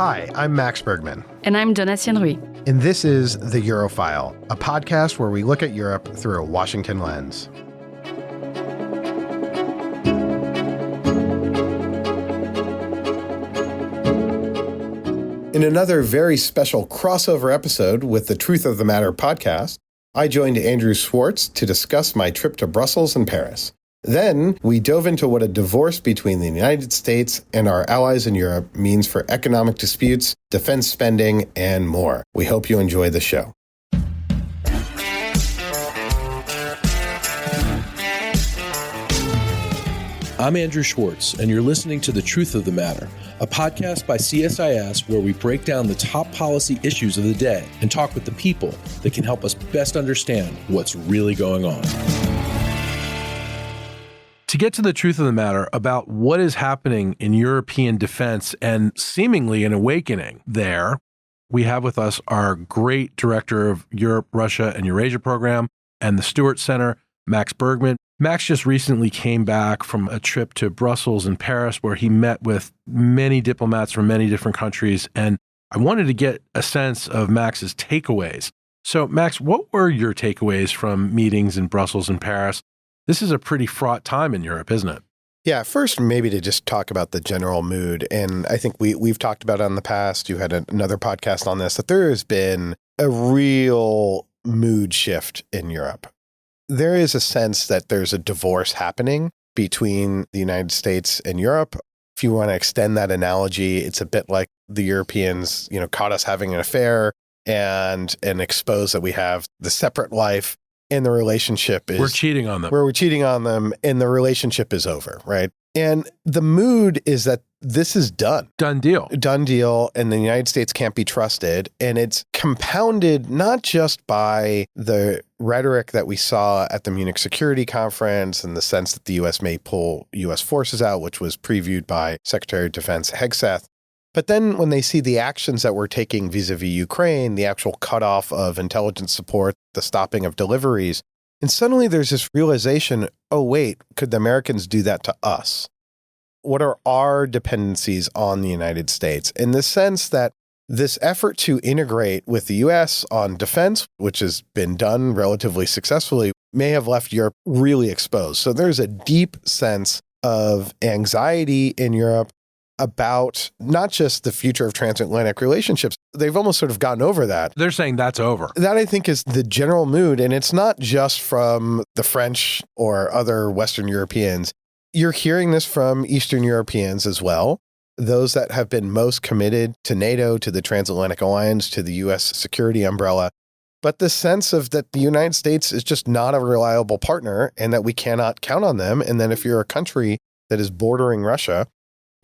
Hi, I'm Max Bergmann. And I'm Donatien Rui. And this is The Eurofile, a podcast where we look at Europe through a Washington lens. In another very special crossover episode with the Truth of the Matter podcast, I joined Andrew Schwartz to discuss my trip to Brussels and Paris. Then, we dove into what a divorce between the United States and our allies in Europe means for economic disputes, defense spending, and more. We hope you enjoy the show. I'm Andrew Schwartz, and you're listening to The Truth of the Matter, a podcast by CSIS where we break down the top policy issues of the day and talk with the people that can help us best understand what's really going on. To get to the truth of the matter about what is happening in European defense and seemingly an awakening there, we have with us our great director of Europe, Russia, and Eurasia program and the Stewart Center, Max Bergmann. Max just recently came back from a trip to Brussels and Paris where he met with many diplomats from many different countries, and I wanted to get a sense of Max's takeaways. So, Max, what were your takeaways from meetings in Brussels and Paris? This is a pretty fraught time in Europe, isn't it? Yeah, first, maybe to just talk about the general mood. And I think we've talked about it in the past. You had another podcast on this, that there has been a real mood shift in Europe. There is a sense that there's a divorce happening between the United States and Europe. If you want to extend that analogy, it's a bit like the Europeans, caught us having an affair and exposed that we have the separate life. And the relationship is... We're cheating on them. We're cheating on them, and the relationship is over, right? And the mood is that this is done. Done deal. Done deal, and the United States can't be trusted. And it's compounded not just by the rhetoric that we saw at the Munich Security Conference and the sense that the U.S. may pull U.S. forces out, which was previewed by Secretary of Defense Hegseth. But then when they see the actions that we're taking vis-a-vis Ukraine, the actual cutoff of intelligence support, the stopping of deliveries, and suddenly there's this realization, oh, wait, could the Americans do that to us? What are our dependencies on the United States? In the sense that this effort to integrate with the U.S. on defense, which has been done relatively successfully, may have left Europe really exposed. So there's a deep sense of anxiety in Europe about not just the future of transatlantic relationships. They've almost sort of gotten over that. They're saying that's over. That, I think, is the general mood. And it's not just from the French or other Western Europeans. You're hearing this from Eastern Europeans as well. Those that have been most committed to NATO, to the transatlantic alliance, to the U.S. security umbrella. But the sense of that the United States is just not a reliable partner and that we cannot count on them. And then if you're a country that is bordering Russia,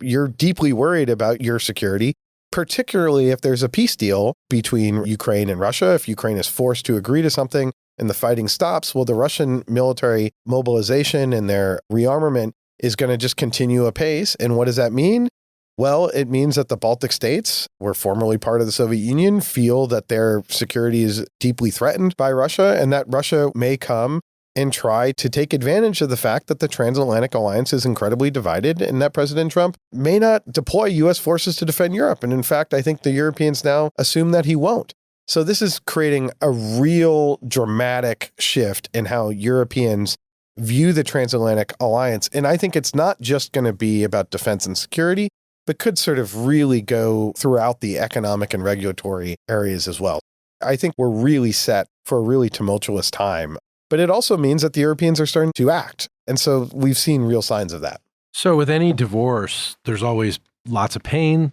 you're deeply worried about your security, particularly if there's a peace deal between Ukraine and Russia. If Ukraine is forced to agree to something and the fighting stops, well, the Russian military mobilization and their rearmament is going to just continue apace. And what does that mean? Well, it means that the Baltic states, were formerly part of the Soviet Union, feel that their security is deeply threatened by Russia and that Russia may come and try to take advantage of the fact that the transatlantic alliance is incredibly divided and that President Trump may not deploy U.S. forces to defend Europe. And in fact, I think the Europeans now assume that he won't. So this is creating a real dramatic shift in how Europeans view the transatlantic alliance. And I think it's not just going to be about defense and security, but could sort of really go throughout the economic and regulatory areas as well. I think we're really set for a really tumultuous time. But it also means that the Europeans are starting to act. And so we've seen real signs of that. So with any divorce, there's always lots of pain,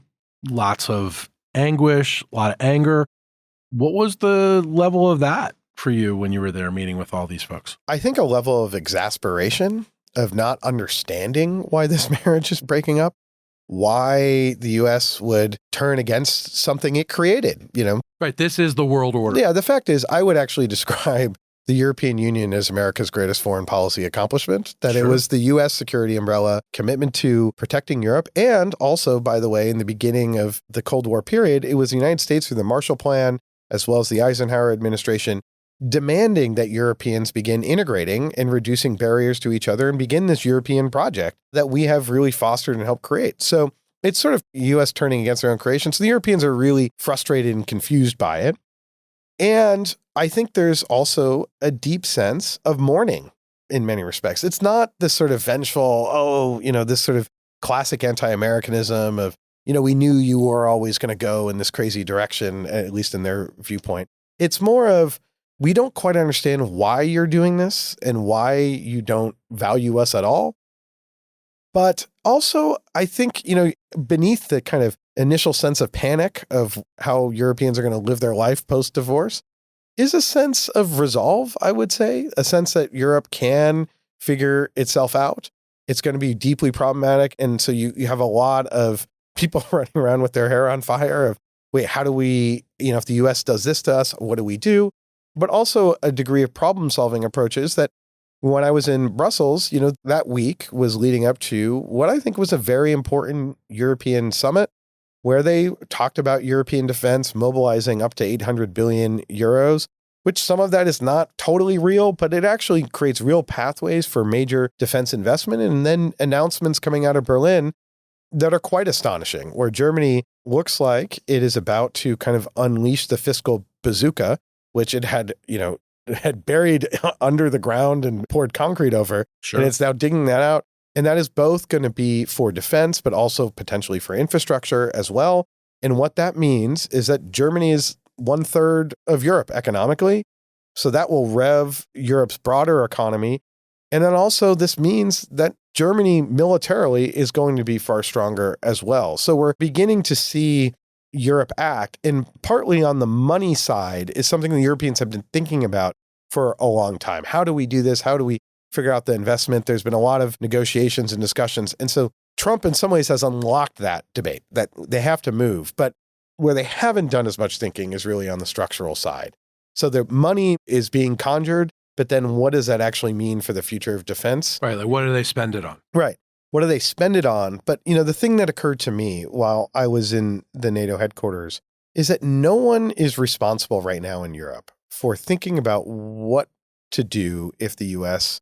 lots of anguish, a lot of anger. What was the level of that for you when you were there meeting with all these folks? I think a level of exasperation, of not understanding why this marriage is breaking up, why the U.S. would turn against something it created, Right, this is the world order. Yeah, the fact is, I would actually describe the European Union as America's greatest foreign policy accomplishment, that It was the U.S. security umbrella commitment to protecting Europe. And also, by the way, in the beginning of the Cold War period, it was the United States through the Marshall Plan, as well as the Eisenhower administration, demanding that Europeans begin integrating and reducing barriers to each other and begin this European project that we have really fostered and helped create. So it's sort of U.S. turning against their own creation. So the Europeans are really frustrated and confused by it. And I think there's also a deep sense of mourning in many respects. It's not this sort of vengeful, this sort of classic anti-Americanism of, we knew you were always going to go in this crazy direction, at least in their viewpoint. It's more of, we don't quite understand why you're doing this and why you don't value us at all. But also, I think, beneath the kind of initial sense of panic of how Europeans are going to live their life post-divorce is a sense of resolve, I would say, a sense that Europe can figure itself out. It's going to be deeply problematic. And so you have a lot of people running around with their hair on fire of, wait, how do we, if the US does this to us, what do we do? But also a degree of problem-solving approaches that when I was in Brussels, that week was leading up to what I think was a very important European summit where they talked about European defense mobilizing up to 800 billion euros, which some of that is not totally real, but it actually creates real pathways for major defense investment. And then announcements coming out of Berlin that are quite astonishing, where Germany looks like it is about to kind of unleash the fiscal bazooka, which it had buried under the ground and poured concrete over. Sure. And it's now digging that out. And that is both going to be for defense, but also potentially for infrastructure as well. And what that means is that Germany is 1/3 of Europe economically. So that will rev Europe's broader economy. And then also this means that Germany militarily is going to be far stronger as well. So we're beginning to see Europe act, and partly on the money side is something the Europeans have been thinking about for a long time. How do we do this? How do we figure out the investment? There's been a lot of negotiations and discussions. And so Trump in some ways has unlocked that debate that they have to move. But where they haven't done as much thinking is really on the structural side. So the money is being conjured, but then what does that actually mean for the future of defense? Right. Like, what do they spend it on? Right. What do they spend it on? But, the thing that occurred to me while I was in the NATO headquarters is that no one is responsible right now in Europe for thinking about what to do if the US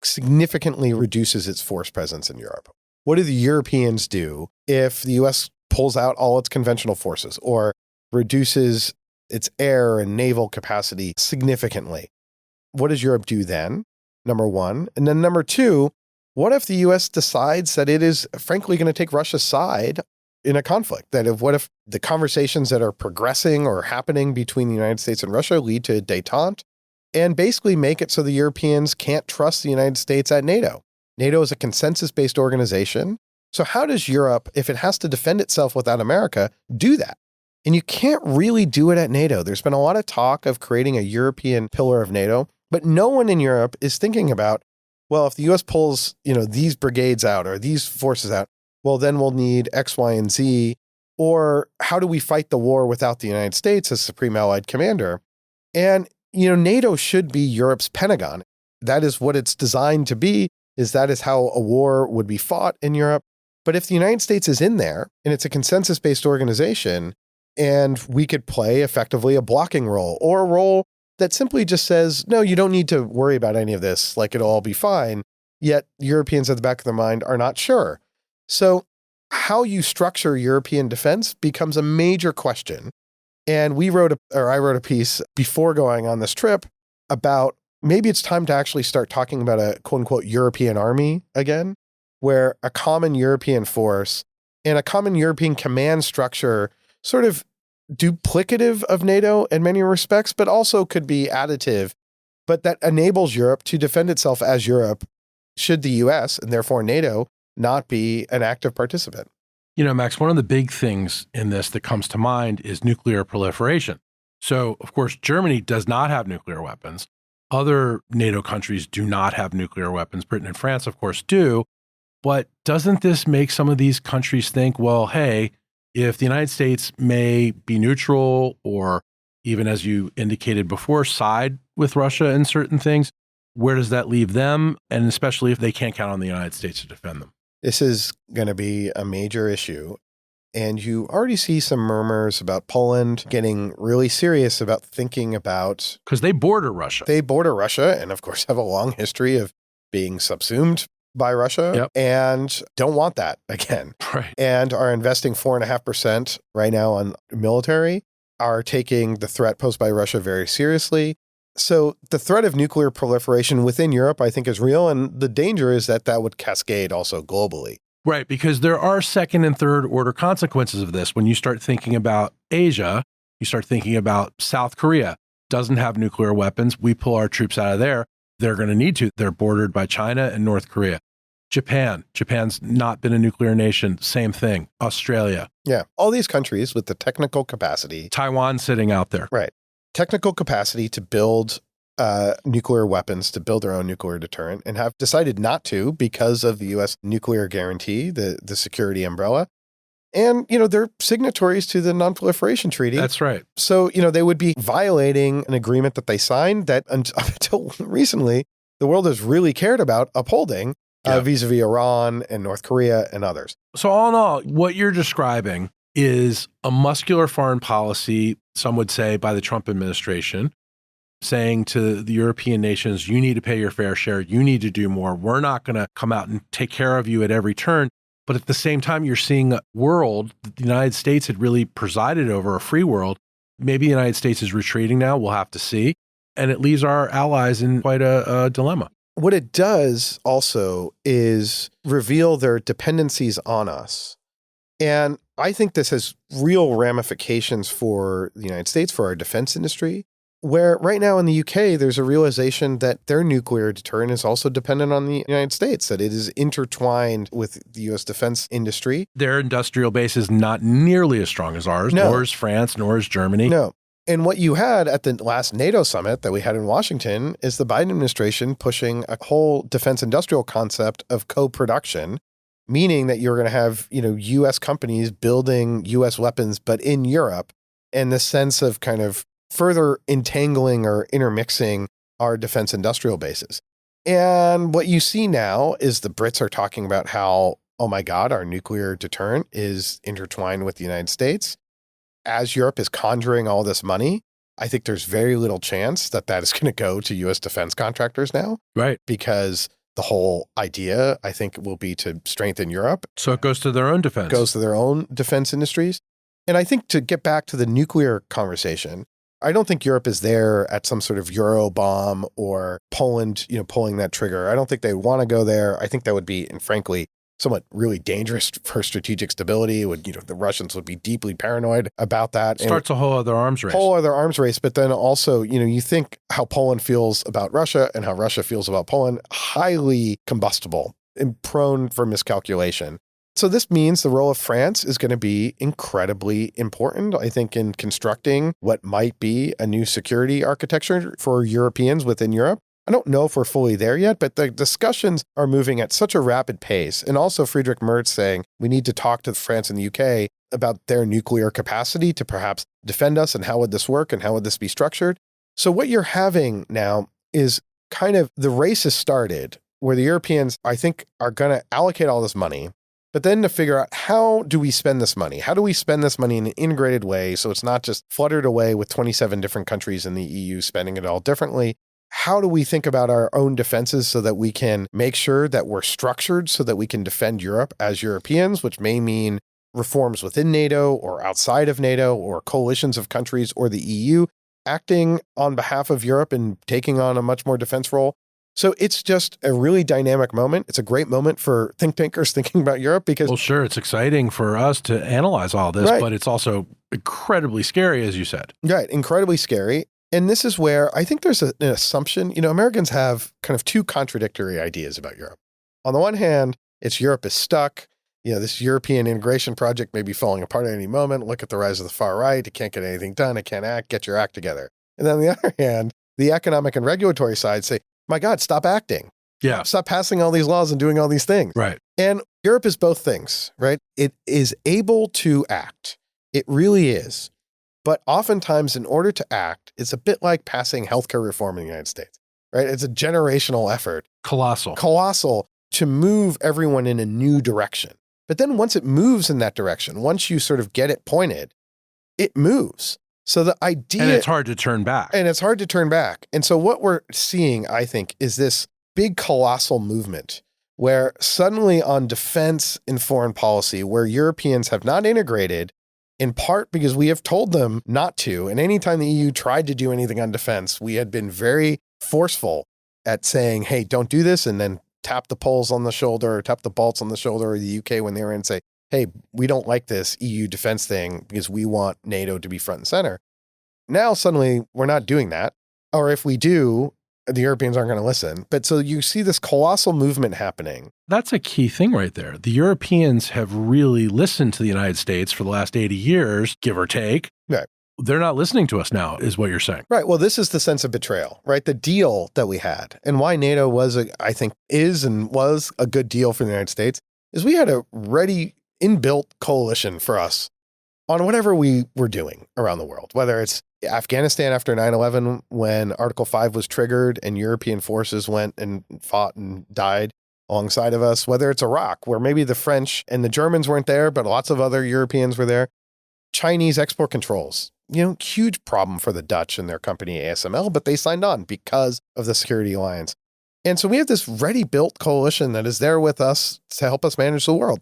significantly reduces its force presence in Europe. What do the Europeans do if the US pulls out all its conventional forces or reduces its air and naval capacity significantly? What does Europe do then? Number one. And then number two, what if the US decides that it is frankly going to take Russia's side in a conflict? What if the conversations that are progressing or happening between the United States and Russia lead to a détente and basically make it so the Europeans can't trust the United States at NATO? NATO is a consensus-based organization. So how does Europe, if it has to defend itself without America, do that? And you can't really do it at NATO. There's been a lot of talk of creating a European pillar of NATO, but no one in Europe is thinking about, well, if the US pulls, these brigades out or these forces out, well, then we'll need X, Y, and Z. Or how do we fight the war without the United States as supreme allied commander? And, NATO should be Europe's Pentagon. That is what it's designed to be, that is how a war would be fought in Europe. But if the United States is in there and it's a consensus-based organization, and we could play effectively a blocking role or a role that simply just says, no, you don't need to worry about any of this, like it'll all be fine. Yet Europeans at the back of their mind are not sure. So how you structure European defense becomes a major question. And I wrote a piece before going on this trip about maybe it's time to actually start talking about a quote unquote European army again, where a common European force and a common European command structure sort of duplicative of NATO in many respects, but also could be additive, but that enables Europe to defend itself as Europe should the US and therefore NATO not be an active participant. Max, one of the big things in this that comes to mind is nuclear proliferation. So, of course, Germany does not have nuclear weapons. Other NATO countries do not have nuclear weapons. Britain and France, of course, do. But doesn't this make some of these countries think, well, hey, if the United States may be neutral or even, as you indicated before, side with Russia in certain things, where does that leave them? And especially if they can't count on the United States to defend them. This is going to be a major issue. And you already see some murmurs about Poland getting really serious about thinking about... Because they border Russia. They border Russia and, of course, have a long history of being subsumed by Russia Yep. and don't want that again. Right. And are investing 4.5% right now on military, are taking the threat posed by Russia very seriously. So the threat of nuclear proliferation within Europe, I think, is real. And the danger is that that would cascade also globally. Right, because there are second and third order consequences of this. When you start thinking about Asia, you start thinking about South Korea, doesn't have nuclear weapons. We pull our troops out of there. They're going to need to. They're bordered by China and North Korea. Japan's not been a nuclear nation. Same thing. Australia. Yeah. All these countries with the technical capacity. Taiwan sitting out there. Right. Technical capacity to build nuclear weapons, to build their own nuclear deterrent, and have decided not to because of the U.S. nuclear guarantee, the security umbrella. And, they're signatories to the Non-Proliferation Treaty. That's right. So, they would be violating an agreement that they signed that until recently, the world has really cared about upholding vis-a-vis Iran and North Korea and others. So all in all, what you're describing is a muscular foreign policy, some would say, by the Trump administration, saying to the European nations, you need to pay your fair share, you need to do more. We're not going to come out and take care of you at every turn. But at the same time, you're seeing a world that the United States had really presided over, a free world. Maybe the United States is retreating now. We'll have to see. And it leaves our allies in quite a dilemma. What it does also is reveal their dependencies on us. And I think this has real ramifications for the United States, for our defense industry, where right now in the UK, there's a realization that their nuclear deterrent is also dependent on the United States, that it is intertwined with the U.S. defense industry. Their industrial base is not nearly as strong as ours, nor is France, nor is Germany. No. And what you had at the last NATO summit that we had in Washington is the Biden administration pushing a whole defense industrial concept of co-production, meaning that you're going to have, U.S. companies building U.S. weapons, but in Europe, and the sense of kind of further entangling or intermixing our defense industrial bases. And what you see now is the Brits are talking about how, oh my God, our nuclear deterrent is intertwined with the United States. As Europe is conjuring all this money, I think there's very little chance that that is going to go to U.S. defense contractors now. Right. Because the whole idea, I think, will be to strengthen Europe. So it goes to their own defense. Goes to their own defense industries. And I think to get back to the nuclear conversation, I don't think Europe is there at some sort of Euro bomb or Poland, pulling that trigger. I don't think they want to go there. I think that would be, and frankly, somewhat really dangerous for strategic stability. The Russians would be deeply paranoid about that. Starts a whole other arms race. Whole other arms race. But then also, you think how Poland feels about Russia and how Russia feels about Poland, highly combustible and prone for miscalculation. So this means the role of France is going to be incredibly important, I think, in constructing what might be a new security architecture for Europeans within Europe. I don't know if we're fully there yet, but the discussions are moving at such a rapid pace. And also Friedrich Merz saying we need to talk to France and the UK about their nuclear capacity to perhaps defend us and how would this work and how would this be structured. So what you're having now is kind of the race has started where the Europeans, I think, are going to allocate all this money. But then to figure out how do we spend this money? How do we spend this money in an integrated way so it's not just fluttered away with 27 different countries in the EU spending it all differently? How do we think about our own defenses so that we can make sure that we're structured so that we can defend Europe as Europeans, which may mean reforms within NATO or outside of NATO or coalitions of countries or the EU acting on behalf of Europe and taking on a much more defense role? So it's just a really dynamic moment. It's a great moment for think tankers thinking about Europe because— Well, sure, it's exciting for us to analyze all this, right. But it's also incredibly scary, as you said. Right, incredibly scary. And this is where I think there's an assumption, Americans have kind of two contradictory ideas about Europe. On the one hand, it's Europe is stuck. This European integration project may be falling apart at any moment. Look at the rise of the far right. It can't get anything done. It can't act. Get your act together. And then on the other hand, the economic and regulatory side say, my God, stop acting. Yeah. Stop passing all these laws and doing all these things. Right. And Europe is both things, right? It is able to act. It really is. But oftentimes in order to act, it's a bit like passing healthcare reform in the United States, right? It's a generational effort. Colossal to move everyone in a new direction. But then once it moves in that direction, once you sort of get it pointed, it moves. So the idea— And it's hard to turn back. And so what we're seeing, I think, is this big colossal movement where suddenly on defense and foreign policy, where Europeans have not integrated, in part because we have told them not to. And anytime the EU tried to do anything on defense, we had been very forceful at saying, hey, don't do this, and then tap the Poles on the shoulder, or tap the Balts on the shoulder, or the UK when they were in and say, hey, we don't like this EU defense thing because we want NATO to be front and center. Now, suddenly, we're not doing that. Or if we do, the Europeans aren't going to listen. But so you see this colossal movement happening. That's a key thing right there. The Europeans have really listened to the United States for the last 80 years, give or take. Right. They're not listening to us now, is what you're saying. Right. Well, this is the sense of betrayal, right? The deal that we had and why NATO was, I think, is and was a good deal for the United States is we had a ready inbuilt coalition for us on whatever we were doing around the world, whether it's Afghanistan after 9/11, when Article 5 was triggered and European forces went and fought and died alongside of us, whether it's Iraq, where maybe the French and the Germans weren't there, but lots of other Europeans were there. Chinese export controls, huge problem for the Dutch and their company ASML, but they signed on because of the security alliance. And so we have this ready-built coalition that is there with us to help us manage the world.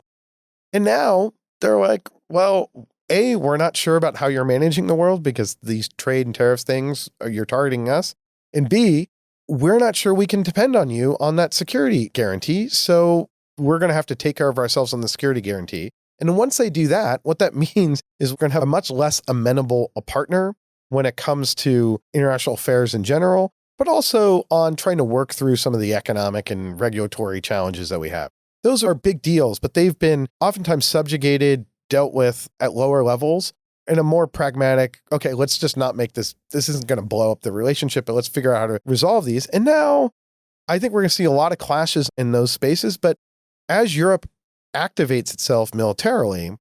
And now they're like, well, A, we're not sure about how you're managing the world because these trade and tariff things, you're targeting us. And B, we're not sure we can depend on you on that security guarantee. So we're going to have to take care of ourselves on the security guarantee. And once they do that, what that means is we're going to have a much less amenable a partner when it comes to international affairs in general, but also on trying to work through some of the economic and regulatory challenges that we have. Those are big deals, but they've been oftentimes subjugated, dealt with at lower levels in a more pragmatic, okay, let's just not make this isn't going to blow up the relationship, but let's figure out how to resolve these. And now I think we're going to see a lot of clashes in those spaces. But as Europe activates itself militarily,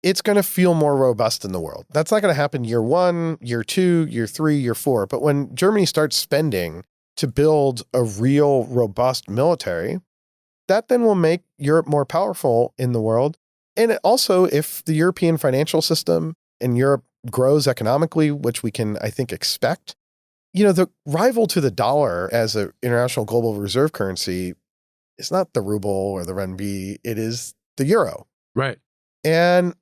it's going to feel more robust in the world. That's not going to happen year 1, year 2, year 3, year 4. But when Germany starts spending to build a real robust military, that then will make Europe more powerful in the world. And it also, if the European financial system in Europe grows economically, which we can, I think, expect, the rival to the dollar as an international global reserve currency is not the ruble or the renminbi, it is the euro. Right. And,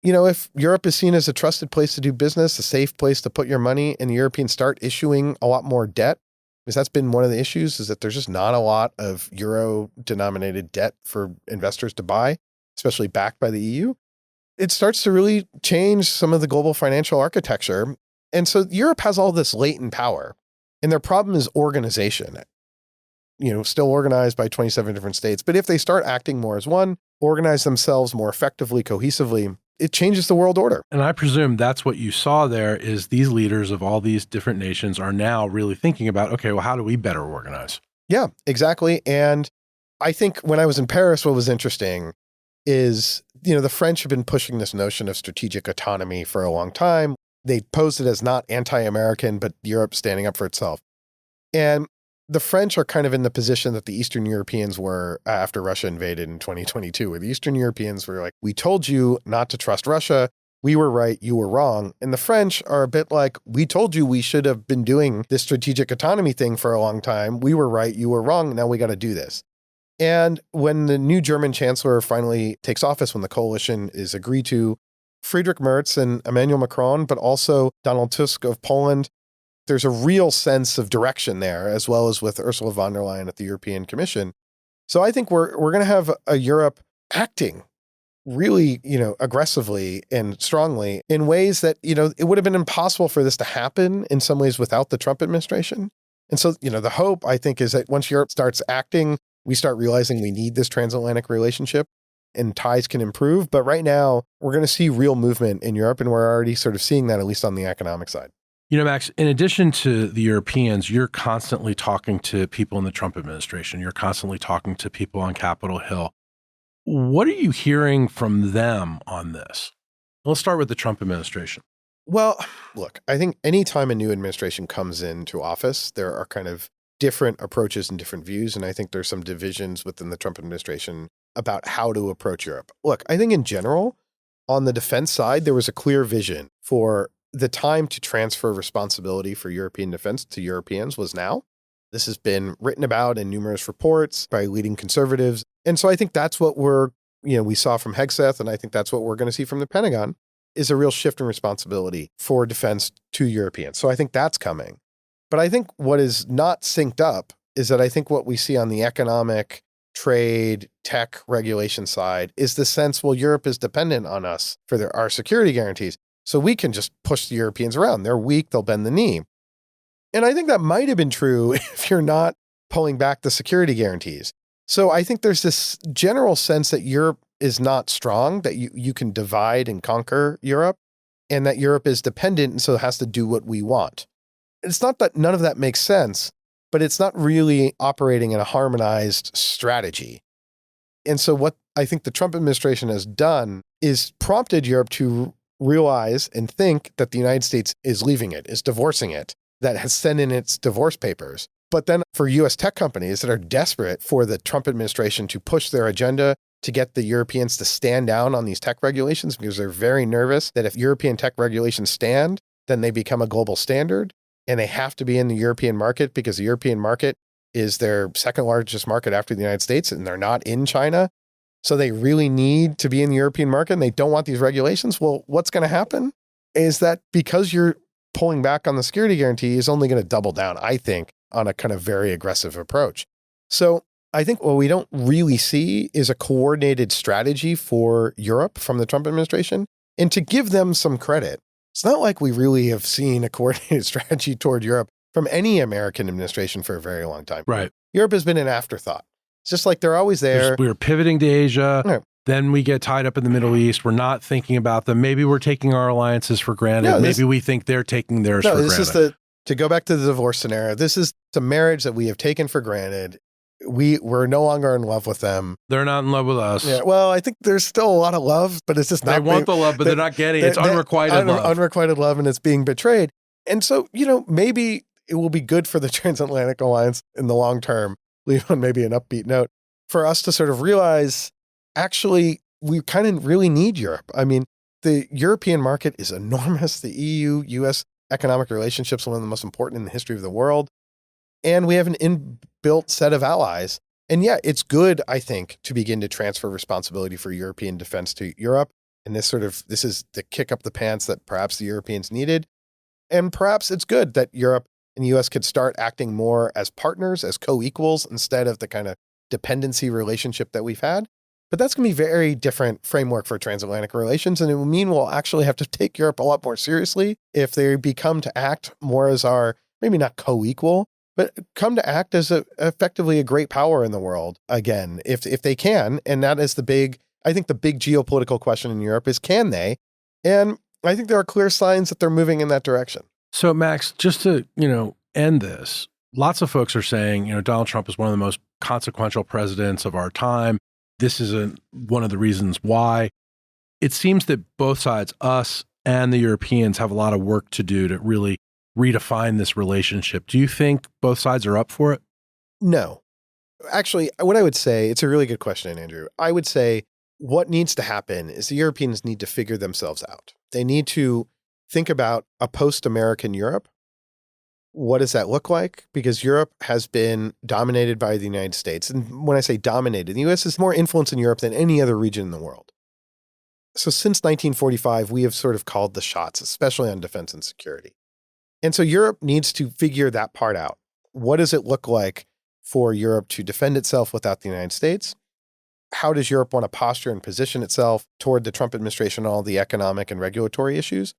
if Europe is seen as a trusted place to do business, a safe place to put your money, and the Europeans start issuing a lot more debt, because that's been one of the issues, is that there's just not a lot of euro-denominated debt for investors to buy, especially backed by the EU, it starts to really change some of the global financial architecture. And so Europe has all this latent power, and their problem is organization. Still organized by 27 different states. But if they start acting more as one, organize themselves more effectively, cohesively, it changes the world order. And I presume that's what you saw there is these leaders of all these different nations are now really thinking about, okay, well, how do we better organize? Yeah, exactly. And I think when I was in Paris, what was interesting is, the French have been pushing this notion of strategic autonomy for a long time. They posed it as not anti-American, but Europe standing up for itself. And the French are kind of in the position that the Eastern Europeans were after Russia invaded in 2022, where the Eastern Europeans were like, we told you not to trust Russia. We were right. You were wrong. And the French are a bit like, we told you we should have been doing this strategic autonomy thing for a long time. We were right. You were wrong. Now we got to do this. And when the new German chancellor finally takes office, when the coalition is agreed to, Friedrich Merz and Emmanuel Macron, but also Donald Tusk of Poland, there's a real sense of direction there, as well as with Ursula von der Leyen at the European Commission. So I think we're going to have a Europe acting really, aggressively and strongly in ways that, it would have been impossible for this to happen in some ways without the Trump administration. And so, the hope, I think, is that once Europe starts acting, we start realizing we need this transatlantic relationship and ties can improve. But right now, we're going to see real movement in Europe, and we're already sort of seeing that, at least on the economic side. Max, in addition to the Europeans, you're constantly talking to people in the Trump administration. You're constantly talking to people on Capitol Hill. What are you hearing from them on this? Let's start with the Trump administration. Well, look, I think anytime a new administration comes into office, there are kind of different approaches and different views. And I think there's some divisions within the Trump administration about how to approach Europe. Look, I think in general, on the defense side, there was a clear vision for the time to transfer responsibility for European defense to Europeans was now. This has been written about in numerous reports by leading conservatives. And so I think that's what we saw from Hegseth, and I think that's what we're going to see from the Pentagon, is a real shift in responsibility for defense to Europeans. So I think that's coming. But I think what is not synced up is that I think what we see on the economic, trade, tech regulation side is the sense, well, Europe is dependent on us for our security guarantees. So we can just push the Europeans around. They're weak, they'll bend the knee. And I think that might have been true if you're not pulling back the security guarantees. So I think there's this general sense that Europe is not strong, that you can divide and conquer Europe, and that Europe is dependent and so has to do what we want. It's not that none of that makes sense, but it's not really operating in a harmonized strategy. And so what I think the Trump administration has done is prompted Europe to realize and think that the United States is leaving it, is divorcing it, that has sent in its divorce papers. But then for US tech companies that are desperate for the Trump administration to push their agenda to get the Europeans to stand down on these tech regulations, because they're very nervous that if European tech regulations stand, then they become a global standard and they have to be in the European market because the European market is their second largest market after the United States, and they're not in China. So they really need to be in the European market and they don't want these regulations. Well, what's going to happen is that because you're pulling back on the security guarantee is only going to double down, I think, on a kind of very aggressive approach. So I think what we don't really see is a coordinated strategy for Europe from the Trump administration. And to give them some credit, it's not like we really have seen a coordinated strategy toward Europe from any American administration for a very long time. Right. Europe has been an afterthought. It's just like they're always there. We were pivoting to Asia. Right. Then we get tied up in the Middle East. We're not thinking about them. Maybe we're taking our alliances for granted. Maybe we think they're taking theirs for granted. This is to go back to the divorce scenario, this is the marriage that we have taken for granted. We're no longer in love with them. They're not in love with us. Yeah, well, I think there's still a lot of love, but it's just not. They want the love, but they're not getting it. It's unrequited love. Unrequited love, and it's being betrayed. And so, maybe it will be good for the transatlantic alliance in the long term, leave on maybe an upbeat note, for us to sort of realize, actually, we kind of really need Europe. I mean, the European market is enormous. The EU-US economic relationships are one of the most important in the history of the world. And we have an inbuilt set of allies. And yeah, it's good, I think, to begin to transfer responsibility for European defense to Europe. And this is the kick up the pants that perhaps the Europeans needed. And perhaps it's good that Europe and the US could start acting more as partners, as co-equals, instead of the kind of dependency relationship that we've had. But that's going to be a very different framework for transatlantic relations. And it will mean we'll actually have to take Europe a lot more seriously if they become to act more as our, maybe not co-equal, but come to act as effectively a great power in the world again, if they can. And that is the big geopolitical question in Europe is, can they? And I think there are clear signs that they're moving in that direction. So Max, just to, end this, lots of folks are saying, Donald Trump is one of the most consequential presidents of our time. This is one of the reasons why. It seems that both sides, us and the Europeans, have a lot of work to do to really redefine this relationship. Do you think both sides are up for it? No. Actually, what I would say, it's a really good question, Andrew. I would say what needs to happen is the Europeans need to figure themselves out. They need to think about a post-American Europe. What does that look like? Because Europe has been dominated by the United States. And when I say dominated, the US has more influence in Europe than any other region in the world. So since 1945, we have sort of called the shots, especially on defense and security. And so Europe needs to figure that part out. What does it look like for Europe to defend itself without the United States? How does Europe want to posture and position itself toward the Trump administration and all the economic and regulatory issues?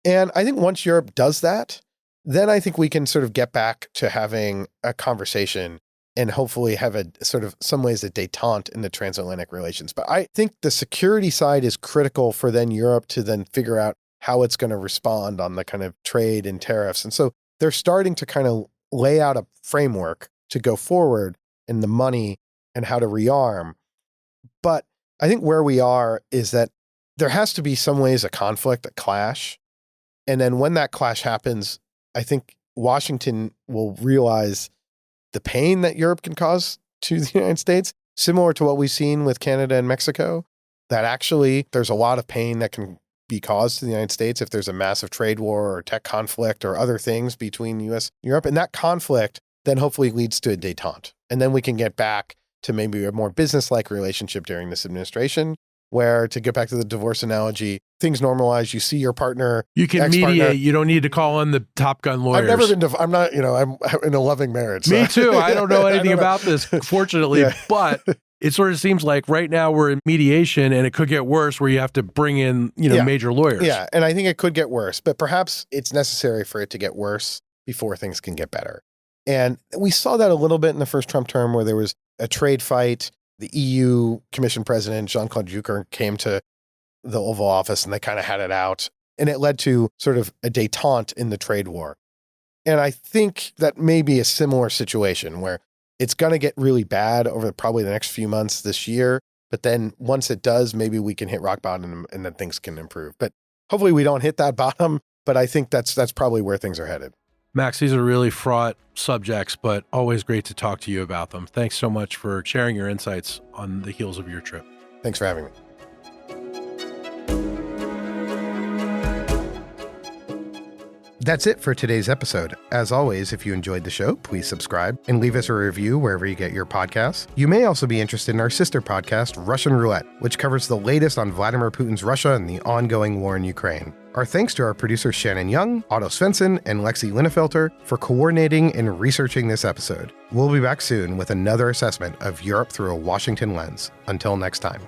And I think once Europe does that, then I think we can sort of get back to having a conversation and hopefully have a sort of some ways a détente in the transatlantic relations. But I think the security side is critical for then Europe to then figure out how it's going to respond on the kind of trade and tariffs. And so they're starting to kind of lay out a framework to go forward in the money and how to rearm. But I think where we are is that there has to be some ways a conflict, a clash. And then when that clash happens, I think Washington will realize the pain that Europe can cause to the United States, similar to what we've seen with Canada and Mexico, that actually there's a lot of pain that can be caused to the United States if there's a massive trade war or tech conflict or other things between the US and Europe. And that conflict then hopefully leads to a détente. And then we can get back to maybe a more business-like relationship during this administration, where, to get back to the divorce analogy, things normalize. You see your partner. You can mediate. You don't need to call in the Top Gun lawyers. I've never been I'm not, I'm in a loving marriage. So. Me too. I don't know anything about this, fortunately, but it sort of seems like right now we're in mediation, and it could get worse where you have to bring in, major lawyers. Yeah. And I think it could get worse, but perhaps it's necessary for it to get worse before things can get better. And we saw that a little bit in the first Trump term, where there was a trade fight. The EU Commission President, Jean-Claude Juncker, came to the Oval Office and they kind of had it out. And it led to sort of a détente in the trade war. And I think that may be a similar situation where it's going to get really bad over probably the next few months this year. But then once it does, maybe we can hit rock bottom and then things can improve. But hopefully we don't hit that bottom. But I think that's probably where things are headed. Max, these are really fraught subjects, but always great to talk to you about them. Thanks so much for sharing your insights on the heels of your trip. Thanks for having me. That's it for today's episode. As always, if you enjoyed the show, please subscribe and leave us a review wherever you get your podcasts. You may also be interested in our sister podcast, Russian Roulette, which covers the latest on Vladimir Putin's Russia and the ongoing war in Ukraine. Our thanks to our producers Shannon Young, Otto Svensson, and Lexi Linnefelter for coordinating and researching this episode. We'll be back soon with another assessment of Europe through a Washington lens. Until next time.